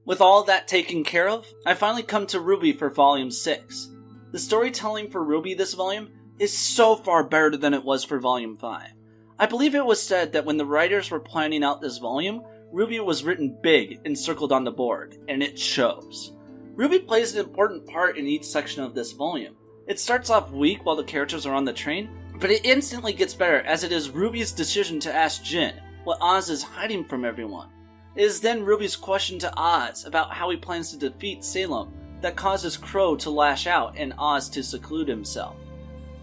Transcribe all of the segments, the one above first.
With all that taken care of, I finally come to RWBY for Volume 6. The storytelling for RWBY this volume is so far better than it was for Volume 5. I believe it was said that when the writers were planning out this volume, RWBY was written big and circled on the board, and it shows. RWBY plays an important part in each section of this volume. It starts off weak while the characters are on the train, but it instantly gets better as it is RWBY's decision to ask Jin what Oz is hiding from everyone. It is then RWBY's question to Oz about how he plans to defeat Salem that causes Crow to lash out and Oz to seclude himself.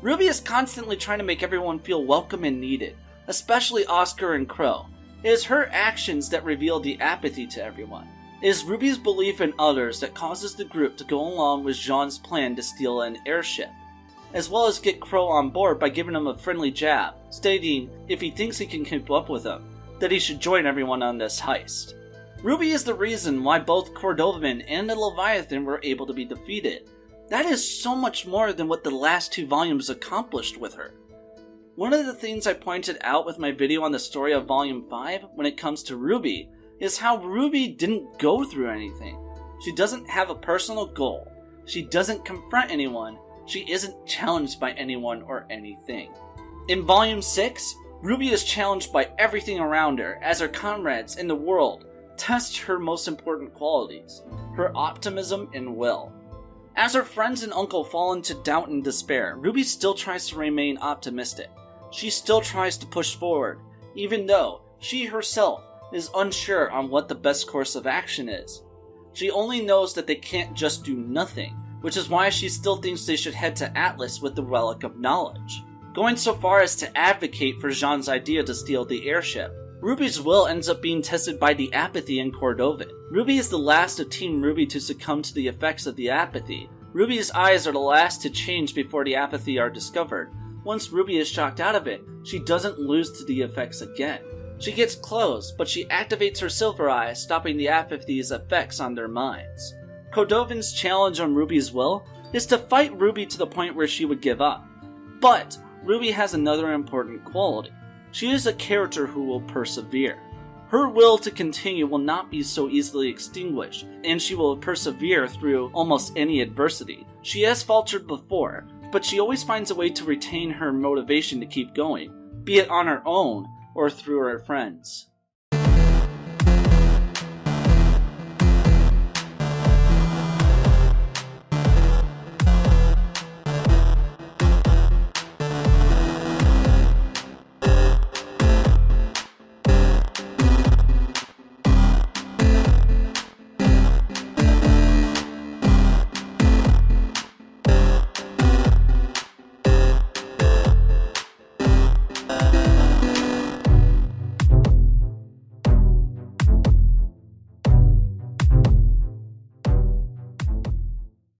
RWBY is constantly trying to make everyone feel welcome and needed, especially Oscar and Crow. It is her actions that reveal the apathy to everyone. It is RWBY's belief in others that causes the group to go along with Jean's plan to steal an airship, as well as get Crow on board by giving him a friendly jab, stating if he thinks he can keep up with him, that he should join everyone on this heist. RWBY is the reason why both Cordovan and the Leviathan were able to be defeated. That is so much more than what the last 2 volumes accomplished with her. One of the things I pointed out with my video on the story of Volume 5 when it comes to RWBY is how RWBY didn't go through anything. She doesn't have a personal goal. She doesn't confront anyone. She isn't challenged by anyone or anything. In Volume 6, RWBY is challenged by everything around her as her comrades in the world test her most important qualities, her optimism and will. As her friends and uncle fall into doubt and despair, RWBY still tries to remain optimistic. She still tries to push forward, even though she herself is unsure on what the best course of action is. She only knows that they can't just do nothing, which is why she still thinks they should head to Atlas with the Relic of Knowledge, going so far as to advocate for Jean's idea to steal the airship. RWBY's will ends up being tested by the apathy in Cordovan. RWBY is the last of Team RWBY to succumb to the effects of the apathy. RWBY's eyes are the last to change before the apathy are discovered. Once RWBY is shocked out of it, she doesn't lose to the effects again. She gets close, but she activates her silver eye, stopping the apathy's effects on their minds. Cordovan's challenge on RWBY's will is to fight RWBY to the point where she would give up. But RWBY has another important quality. She is a character who will persevere. Her will to continue will not be so easily extinguished, and she will persevere through almost any adversity. She has faltered before, but she always finds a way to retain her motivation to keep going, be it on her own or through her friends.